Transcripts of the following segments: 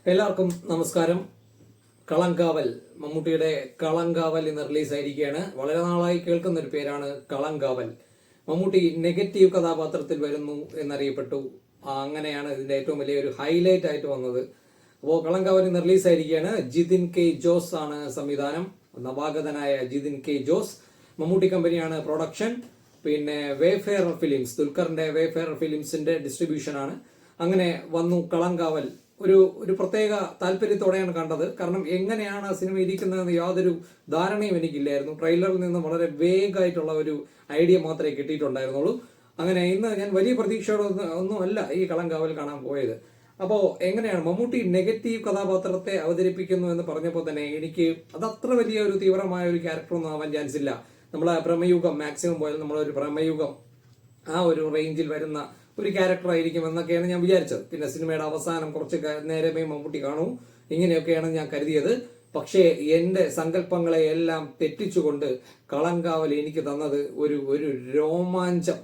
എല്ലാവർക്കും നമസ്കാരം. കളങ്കാവൽ, മമ്മൂട്ടിയുടെ കളങ്കാവൽ ഇന്ന് റിലീസായിരിക്കുകയാണ്. വളരെ നാളായി കേൾക്കുന്ന ഒരു പേരാണ് കളങ്കാവൽ. മമ്മൂട്ടി നെഗറ്റീവ് കഥാപാത്രത്തിൽ വരുന്നു എന്നറിയപ്പെട്ടു. അങ്ങനെയാണ് ഇതിന്റെ ഏറ്റവും വലിയ ഒരു ഹൈലൈറ്റ് ആയിട്ട് വന്നത്. അപ്പോൾ കളങ്കാവൽ ഇന്ന് റിലീസായിരിക്കുകയാണ്. ജിതിൻ കെ ജോസ് ആണ് സംവിധാനം. നവാഗതനായ ജിതിൻ കെ ജോസ്. മമ്മൂട്ടി കമ്പനിയാണ് പ്രൊഡക്ഷൻ. പിന്നെ വേഫെയർ ഫിലിംസ്, ദുൽഖറിന്റെ വേഫെയർ ഫിലിംസിന്റെ ഡിസ്ട്രിബ്യൂഷൻ ആണ്. അങ്ങനെ വന്നു കളങ്കാവൽ. ഒരു പ്രത്യേക താല്പര്യത്തോടെയാണ് കണ്ടത്. കാരണം എങ്ങനെയാണ് ആ സിനിമ ഇരിക്കുന്നതെന്ന് യാതൊരു ധാരണയും എനിക്കില്ലായിരുന്നു. ട്രെയിലറിൽ നിന്ന് വളരെ വേഗമായിട്ടുള്ള ഒരു ഐഡിയ മാത്രമേ കിട്ടിയിട്ടുണ്ടായിരുന്നുള്ളൂ. അങ്ങനെ ഇന്ന് ഞാൻ വലിയ പ്രതീക്ഷയോടെ ഒന്നുമല്ല ഈ കളങ്കാവൽ കാണാൻ പോയത്. അപ്പോൾ എങ്ങനെയാണ് മമ്മൂട്ടി നെഗറ്റീവ് കഥാപാത്രത്തെ അവതരിപ്പിക്കുന്നു എന്ന് പറഞ്ഞപ്പോൾ തന്നെ എനിക്ക് അത് അത്ര വലിയ ഒരു തീവ്രമായ ഒരു ക്യാരക്ടറൊന്നും ആവാൻ ചാൻസ് ഇല്ല. നമ്മളെ പ്രമയുഗം മാക്സിമം പോയാൽ നമ്മളൊരു പ്രമയുഗം ആ ഒരു റേഞ്ചിൽ വരുന്ന ഒരു ക്യാരക്ടർ ആയിരിക്കും എന്നൊക്കെയാണ് ഞാൻ വിചാരിച്ചത്. പിന്നെ സിനിമയുടെ അവസാനം കുറച്ച് നേരമേ മമ്മൂട്ടി കാണൂ, ഇങ്ങനെയൊക്കെയാണ് ഞാൻ കരുതിയത്. പക്ഷേ എന്റെ സങ്കല്പങ്ങളെ എല്ലാം തെറ്റിച്ചുകൊണ്ട് കളങ്കാവൽ എനിക്ക് തന്നത് ഒരു രോമാഞ്ചം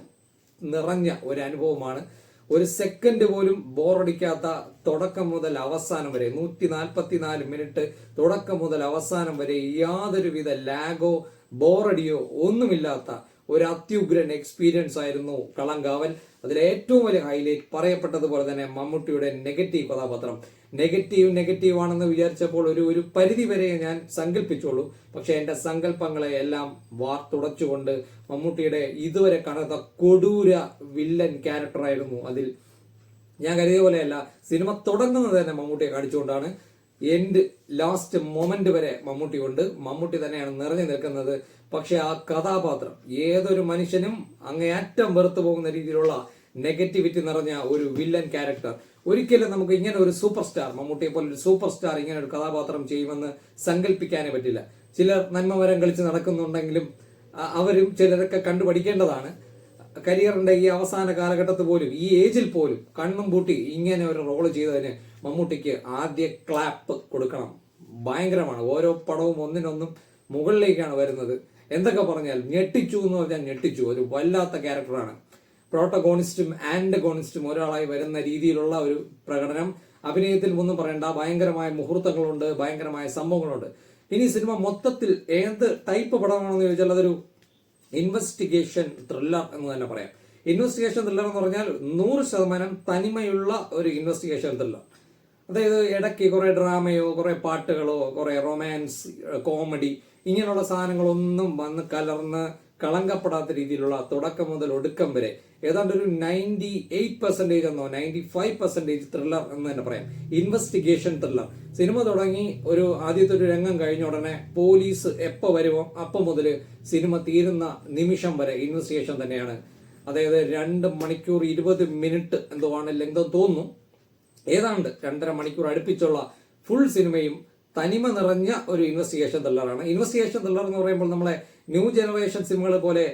നിറഞ്ഞ ഒരു അനുഭവമാണ്. ഒരു സെക്കൻഡ് പോലും ബോറടിക്കാത്ത, തുടക്കം മുതൽ അവസാനം വരെ 144 മിനിറ്റ് തുടക്കം മുതൽ അവസാനം വരെ യാതൊരുവിധ ലാഗോ ബോറടിയോ ഒന്നുമില്ലാത്ത ഒരു അത്യുഗ്രൻ എക്സ്പീരിയൻസ് ആയിരുന്നു കളങ്കാവൽ. അതിലെ ഏറ്റവും വലിയ ഹൈലൈറ്റ് പറയപ്പെട്ടതുപോലെ തന്നെ മമ്മൂട്ടിയുടെ നെഗറ്റീവ് കഥാപാത്രം. നെഗറ്റീവ് ആണെന്ന് വിചാരിച്ചപ്പോൾ ഒരു പരിധി വരെ ഞാൻ സങ്കല്പിച്ചോളൂ. പക്ഷെ എന്റെ സങ്കല്പങ്ങളെ എല്ലാം വാർത്തുടച്ചുകൊണ്ട് മമ്മൂട്ടിയുടെ ഇതുവരെ കാണാത്ത കൊടൂര വില്ലൻ ക്യാരക്ടറായിരുന്നു അതിൽ. ഞാൻ കരുതിയ പോലെയല്ല, സിനിമ തുടങ്ങുന്നത് തന്നെ മമ്മൂട്ടിയെ കാണിച്ചുകൊണ്ടാണ്. എൻഡ് ലാസ്റ്റ് മൊമെന്റ് വരെ മമ്മൂട്ടി ഉണ്ട്. മമ്മൂട്ടി തന്നെയാണ് നിറഞ്ഞു നിൽക്കുന്നത്. പക്ഷെ ആ കഥാപാത്രം ഏതൊരു മനുഷ്യനും അങ്ങേയറ്റം വെറുത്തു പോകുന്ന രീതിയിലുള്ള നെഗറ്റിവിറ്റി നിറഞ്ഞ ഒരു വില്ലൻ ക്യാരക്ടർ. ഒരിക്കലും നമുക്ക് ഇങ്ങനെ ഒരു സൂപ്പർ സ്റ്റാർ, മമ്മൂട്ടിയെ പോലെ ഒരു സൂപ്പർ സ്റ്റാർ ഇങ്ങനെ ഒരു കഥാപാത്രം ചെയ്യുമെന്ന് സങ്കല്പിക്കാനേ പറ്റില്ല. ചിലർ നന്മമരം കളിച്ച് നടക്കുന്നുണ്ടെങ്കിലും അവരും ചിലരൊക്കെ കണ്ടുപഠിക്കേണ്ടതാണ്. കരിയറിന്റെ ഈ അവസാന കാലഘട്ടത്തിൽ പോലും, ഈ ഏജിൽ പോലും കണ്ണും പൂട്ടി ഇങ്ങനെ ഒരു റോള് ചെയ്തതിന് മമ്മൂട്ടിക്ക് ആദ്യ ക്ലാപ്പ് കൊടുക്കണം. ഭയങ്കരമാണ്. ഓരോ പടവും ഒന്നിനൊന്നും മുകളിലേക്കാണ് വരുന്നത്. എന്തൊക്കെ പറഞ്ഞാൽ ഞെട്ടിച്ചു എന്ന് പറഞ്ഞാൽ ഞെട്ടിച്ചു. ഒരു വല്ലാത്ത ക്യാരക്ടറാണ്. പ്രോട്ടഗോണിസ്റ്റും ആന്റഗോണിസ്റ്റും ഒരാളായി വരുന്ന രീതിയിലുള്ള ഒരു പ്രകടനം. അഭിനയത്തിൽ ഒന്നും പറയണ്ട, ഭയങ്കരമായ മുഹൂർത്തങ്ങളുണ്ട്, ഭയങ്കരമായ സംഭവങ്ങളുണ്ട്. ഇനി സിനിമ മൊത്തത്തിൽ ഏത് ടൈപ്പ് പടമാണെന്ന് ചോദിച്ചാൽ അതൊരു ഇൻവെസ്റ്റിഗേഷൻ ത്രില്ലർ എന്ന് തന്നെ പറയാം. ഇൻവെസ്റ്റിഗേഷൻ ത്രില്ലർ എന്ന് പറഞ്ഞാൽ 100% തനിമയുള്ള ഒരു ഇൻവെസ്റ്റിഗേഷൻ ത്രില്ലർ. അതായത് ഇടയ്ക്ക് കുറെ ഡ്രാമയോ കുറെ പാട്ടുകളോ കുറെ റൊമാൻസ്, കോമഡി ഇങ്ങനെയുള്ള സാധനങ്ങളൊന്നും വന്ന് കലർന്ന് കളങ്കപ്പെടാത്ത രീതിയിലുള്ള തുടക്കം മുതൽ ഒടുക്കം വരെ ഏതാണ്ട് ഒരു 98% എന്നോ 95% ത്രില്ലർ എന്ന് തന്നെ പറയാം. Investigation thriller. സിനിമ തുടങ്ങി ആദ്യത്തെ ഒരു രംഗം കഴിഞ്ഞ ഉടനെ പോലീസ് എപ്പോ വരുമോ അപ്പം മുതൽ സിനിമ തീരുന്ന നിമിഷം വരെ ഇൻവെസ്റ്റിഗേഷൻ തന്നെയാണ്. അതായത് 2 മണിക്കൂർ 20 മിനിറ്റ് എന്തോ ആണ് ലെങ്ത് തോന്നുന്നു. ഏതാണ്ട് 2.5 മണിക്കൂർ അടുപ്പിച്ചുള്ള ഫുൾ സിനിമയും തനിമ നിറഞ്ഞ ഒരു ഇൻവെസ്റ്റിഗേഷൻ ത്രില്ലറാണ്. ഇൻവെസ്റ്റിഗേഷൻ ത്രില്ലർ എന്ന് പറയുമ്പോൾ നമ്മളെ ന്യൂ ജനറേഷൻ സിനിമകൾ പോലെ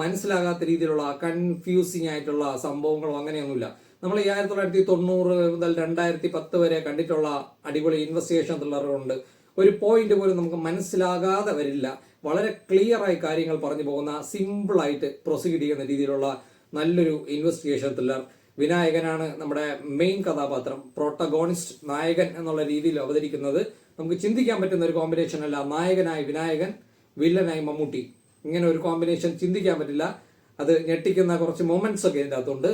മനസ്സിലാകാത്ത രീതിയിലുള്ള കൺഫ്യൂസിങ് ആയിട്ടുള്ള സംഭവങ്ങളോ അങ്ങനെയൊന്നുമില്ല. നമ്മൾ 1990 മുതൽ 2010 വരെ കണ്ടിട്ടുള്ള അടിപൊളി ഇൻവെസ്റ്റിഗേഷൻ ത്രില്ലറുണ്ട്. ഒരു പോയിന്റ് പോലും നമുക്ക് മനസ്സിലാകാതെ വരില്ല. വളരെ ക്ലിയർ ആയി കാര്യങ്ങൾ പറഞ്ഞു പോകുന്ന, സിമ്പിൾ ആയിട്ട് പ്രൊസീഡ് ചെയ്യുന്ന രീതിയിലുള്ള നല്ലൊരു ഇൻവെസ്റ്റിഗേഷൻ ത്രില്ലർ. വിനായകനാണ് നമ്മുടെ മെയിൻ കഥാപാത്രം. പ്രോട്ടഗോണിസ്റ്റ്, നായകൻ എന്നുള്ള രീതിയിൽ അവതരിക്കുന്നത്. നമുക്ക് ചിന്തിക്കാൻ പറ്റുന്ന ഒരു കോമ്പിനേഷൻ അല്ല. നായകനായി വിനായകൻ, വില്ലനായി മമ്മൂട്ടി, ഇങ്ങനെ ഒരു കോമ്പിനേഷൻ ചിന്തിക്കാൻ പറ്റില്ല. അത് ഞെട്ടിക്കുന്ന കുറച്ച് മൊമെന്റ്സ് ഒക്കെ ഇതിൻ്റെ അകത്തുണ്ട്.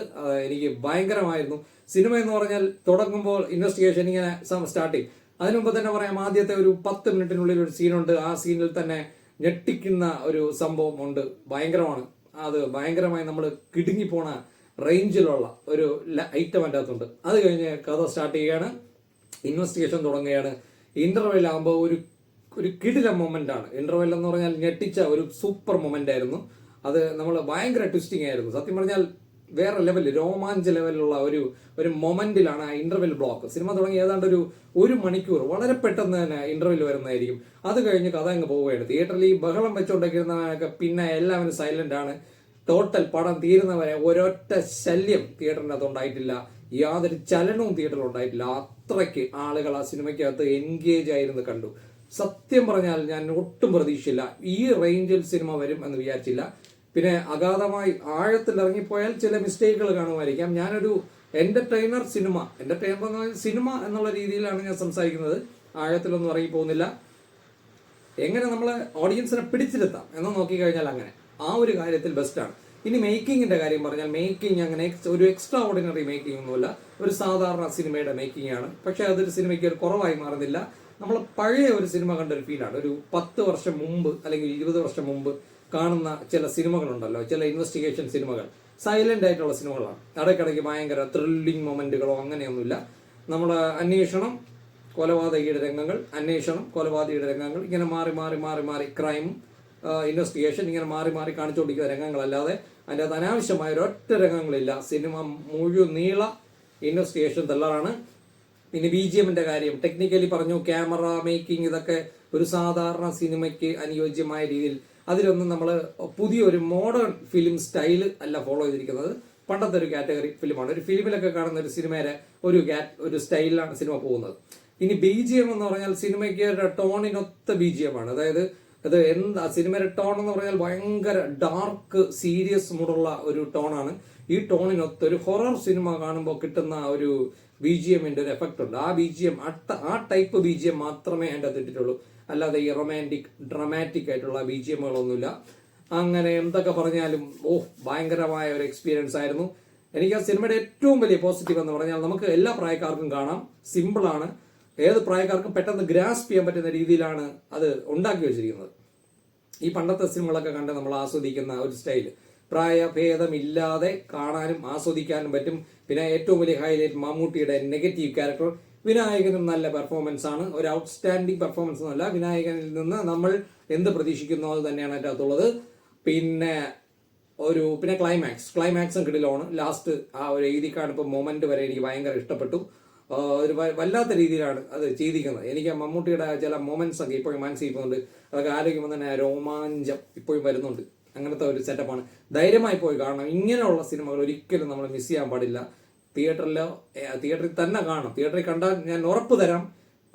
എനിക്ക് ഭയങ്കരമായിരുന്നു. സിനിമ എന്ന് പറഞ്ഞാൽ തുടങ്ങുമ്പോൾ ഇൻവെസ്റ്റിഗേഷൻ ഇങ്ങനെ സ്റ്റാർട്ട് ചെയ്യും. അതിനു മുമ്പ് തന്നെ പറയാം, ആദ്യത്തെ ഒരു 10 മിനിറ്റിനുള്ളിൽ ഒരു സീനുണ്ട്. ആ സീനിൽ തന്നെ ഞെട്ടിക്കുന്ന ഒരു സംഭവം ഉണ്ട്. ഭയങ്കരമാണ്. അത് ഭയങ്കരമായി നമ്മൾ കിടുങ്ങിപ്പോണ റേഞ്ചിലുള്ള ഒരു ഐറ്റം എൻ്റെ അകത്തുണ്ട്. അത് കഴിഞ്ഞ് കഥ സ്റ്റാർട്ട് ചെയ്യുകയാണ്, ഇൻവെസ്റ്റിഗേഷൻ തുടങ്ങുകയാണ്. ഇന്റർവെൽ ആകുമ്പോൾ ഒരു കിടില മൊമെന്റ് ആണ്. ഇന്റർവെൽ എന്ന് പറഞ്ഞാൽ ഞെട്ടിച്ച ഒരു സൂപ്പർ മൊമെന്റ് ആയിരുന്നു. അത് നമ്മൾ ഭയങ്കര ട്വിസ്റ്റിംഗ് ആയിരുന്നു. സത്യം പറഞ്ഞാൽ വേറെ ലെവൽ, രോമാഞ്ച ലെവലിലുള്ള ഒരു മൊമെന്റിലാണ് ആ ഇന്റർവെൽ ബ്ലോക്ക്. സിനിമ തുടങ്ങി ഏതാണ്ട് ഒരു മണിക്കൂർ വളരെ പെട്ടെന്ന് തന്നെ ഇന്റർവെൽ വരുന്നതായിരിക്കും. അത് കഴിഞ്ഞ് കഥ അങ്ങ് പോവുകയാണ്. തിയേറ്ററിൽ ഈ ബഹളം വെച്ചുകൊണ്ടിരിക്കുന്നവരൊക്കെ പിന്നെ എല്ലാവരും സൈലന്റ് ആണ്. ടോട്ടൽ പടം തീരുന്നവരെ ഒരൊറ്റ ശല്യം തിയേറ്ററിൻ്റെ അകത്ത് ഉണ്ടായിട്ടില്ല. യാതൊരു ചലനവും തിയേറ്ററിൽ ഉണ്ടായിട്ടില്ല. അത്രയ്ക്ക് ആളുകൾ ആ സിനിമയ്ക്കകത്ത് എൻഗേജ് ആയിരുന്നു കണ്ടു. സത്യം പറഞ്ഞാൽ ഞാൻ ഒട്ടും പ്രതീക്ഷയില്ല ഈ റേഞ്ചിൽ സിനിമ വരും എന്ന് വിചാരിച്ചില്ല. പിന്നെ അഗാധമായി ആഴത്തിൽ ഇറങ്ങിപ്പോയാൽ ചില മിസ്റ്റേക്കുകൾ കാണുമായിരിക്കാം. ഞാനൊരു എന്റർടൈനർ സിനിമ എന്നുള്ള രീതിയിലാണ് ഞാൻ സംസാരിക്കുന്നത്. ആഴത്തിലൊന്നും ഇറങ്ങി പോകുന്നില്ല. എങ്ങനെ നമ്മൾ ഓഡിയൻസിനെ പിടിച്ചിരുത്താം എന്ന് നോക്കിക്കഴിഞ്ഞാൽ അങ്ങനെ ആ ഒരു കാര്യത്തിൽ ബെസ്റ്റാണ്. ഇനി മേക്കിങ്ങിന്റെ കാര്യം പറഞ്ഞാൽ മേക്കിംഗ് അങ്ങനെ ഒരു എക്സ്ട്രാ ഓർഡിനറി മേക്കിംഗ് ഒന്നുമില്ല, ഒരു സാധാരണ സിനിമയുടെ മേക്കിംഗ് ആണ്. പക്ഷെ അതൊരു സിനിമയ്ക്ക് ഒരു കുറവായി മാറുന്നില്ല. നമ്മൾ പഴയ ഒരു സിനിമ കണ്ട ഒരു ഫീലാണ്. ഒരു 10 വർഷം മുമ്പ് അല്ലെങ്കിൽ 20 വർഷം മുമ്പ് കാണുന്ന ചില സിനിമകളുണ്ടല്ലോ, ചില ഇൻവെസ്റ്റിഗേഷൻ സിനിമകൾ, സൈലന്റ് ആയിട്ടുള്ള സിനിമകളാണ്. ഇടയ്ക്കിടയ്ക്ക് ഭയങ്കര ത്രില്ലിംഗ് മൊമെന്റുകളോ അങ്ങനെയൊന്നുമില്ല. നമ്മുടെ അന്വേഷണം, കൊലപാതകയുടെ രംഗങ്ങൾ, കൊലപാതകയുടെ രംഗങ്ങൾ ഇങ്ങനെ മാറി ക്രൈം, ഇൻവെസ്റ്റിഗേഷൻ ഇങ്ങനെ മാറി കാണിച്ചുകൊണ്ടിരിക്കുന്ന രംഗങ്ങളല്ലാതെ അതിൻ്റെ അത് അനാവശ്യമായ ഒരൊറ്റ രംഗങ്ങളില്ല. സിനിമ മുഴുവൻ നീള ഇൻവെസ്റ്റിഗേഷൻ ത്രില്ലറാണ്. പിന്നെ BGMന്റെ കാര്യം ടെക്നിക്കലി പറഞ്ഞു, ക്യാമറ മേക്കിംഗ് ഇതൊക്കെ ഒരു സാധാരണ സിനിമയ്ക്ക് അനുയോജ്യമായ രീതിയിൽ അതിലൊന്നും നമ്മൾ പുതിയൊരു മോഡേൺ ഫിലിം സ്റ്റൈല് അല്ല ഫോളോ ചെയ്തിരിക്കുന്നത്. പണ്ടത്തെ ഒരു കാറ്റഗറി ഫിലിമാണ്. ഒരു ഫിലിമിലൊക്കെ കാണുന്ന ഒരു സിനിമയുടെ ഒരു സ്റ്റൈലിലാണ് സിനിമ പോകുന്നത്. ഇനി BGM എന്ന് പറഞ്ഞാൽ സിനിമയ്ക്ക് ടോണിനൊത്ത BGM ആണ്. അതായത് അത് സിനിമയുടെ ടോൺ എന്ന് പറഞ്ഞാൽ ഭയങ്കര ഡാർക്ക് സീരിയസ് മൂടുള്ള ഒരു ടോണാണ്. ഈ ടോണിനൊത്ത് ഒരു ഹൊറർ സിനിമ കാണുമ്പോൾ കിട്ടുന്ന ഒരു BGMന്റെ ഒരു എഫക്റ്റ് ഉണ്ട്. ആ BGM ആ ടൈപ്പ് BGM മാത്രമേ അതിൻ്റെ അകത്ത് ഇട്ടിട്ടുള്ളൂ. അല്ലാതെ ഈ ഡ്രമാറ്റിക് ആയിട്ടുള്ള BGMകളൊന്നുമില്ല. അങ്ങനെ എന്തൊക്കെ പറഞ്ഞാലും ഭയങ്കരമായ ഒരു എക്സ്പീരിയൻസ് ആയിരുന്നു. എനിക്ക് ആ സിനിമയുടെ ഏറ്റവും വലിയ പോസിറ്റീവ് എന്ന് പറഞ്ഞാൽ നമുക്ക് എല്ലാ പ്രായക്കാർക്കും കാണാം, സിമ്പിളാണ്, ഏത് പ്രായക്കാർക്കും പെട്ടെന്ന് ഗ്രാസ്പ് ചെയ്യാൻ പറ്റുന്ന രീതിയിലാണ് അത് ഉണ്ടാക്കി വെച്ചിരിക്കുന്നത്. ഈ പണ്ടത്തെ സിനിമകളൊക്കെ കണ്ട് നമ്മൾ ആസ്വദിക്കുന്ന ഒരു സ്റ്റൈല് പ്രായഭേദമില്ലാതെ കാണാനും ആസ്വദിക്കാനും പറ്റും. പിന്നെ ഏറ്റവും വലിയ ഹൈലൈറ്റ് മമ്മൂട്ടിയുടെ നെഗറ്റീവ് ക്യാരക്ടർ. വിനായകനും നല്ല പെർഫോമൻസ് ആണ്, ഒരു ഔട്ട്സ്റ്റാൻഡിങ് പെർഫോമൻസ് എന്നല്ല, വിനായകനിൽ നിന്ന് നമ്മൾ എന്ത് പ്രതീക്ഷിക്കുന്നു അത് തന്നെയാണ് അതിൻ്റെ അകത്തുള്ളത്. പിന്നെ ക്ലൈമാക്സും കിടിലാണ്. ലാസ്റ്റ് ആ ഒരു എഴുതിക്കാണിപ്പോൾ മൊമെന്റ് വരെ എനിക്ക് ഭയങ്കര ഇഷ്ടപ്പെട്ടു. ഒരു വല്ലാത്ത രീതിയിലാണ് അത് ചെയ്തിരിക്കുന്നത്. എനിക്ക് മമ്മൂട്ടിയുടെ ചില മൊമെന്റ്സ് ഒക്കെ ഇപ്പോഴും മനസ്സിലാക്കുന്നുണ്ട്. അതൊക്കെ ആലോചിക്കുമ്പോൾ തന്നെ രോമാഞ്ചം ഇപ്പോഴും വരുന്നുണ്ട്. അങ്ങനത്തെ ഒരു സെറ്റപ്പാണ്. ധൈര്യമായി പോയി കാണണം. ഇങ്ങനെയുള്ള സിനിമകൾ ഒരിക്കലും നമ്മൾ മിസ് ചെയ്യാൻ പാടില്ല. തിയേറ്ററിൽ തന്നെ കാണണം. തിയേറ്ററിൽ കണ്ടാൽ ഞാൻ ഉറപ്പ് തരാം,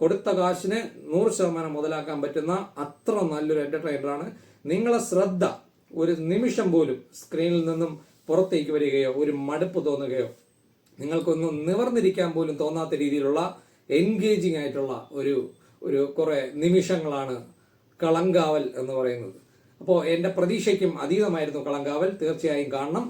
കൊടുത്ത കാശിന് 100% മുതലാക്കാൻ പറ്റുന്ന അത്ര നല്ലൊരു എന്റർടൈനറാണ്. നിങ്ങളെ ശ്രദ്ധ ഒരു നിമിഷം പോലും സ്ക്രീനിൽ നിന്നും പുറത്തേക്ക് വരികയോ ഒരു മടുപ്പ് തോന്നുകയോ നിങ്ങൾക്കൊന്നും നിവർന്നിരിക്കാൻ പോലും തോന്നാത്ത രീതിയിലുള്ള എൻഗേജിങ് ആയിട്ടുള്ള ഒരു കുറെ നിമിഷങ്ങളാണ് കളങ്കാവൽ എന്ന് പറയുന്നത്. അപ്പോൾ എൻ്റെ പ്രതീക്ഷയ്ക്കും അതീതമായിരുന്നു കളങ്കാവൽ. തീർച്ചയായും കാണണം.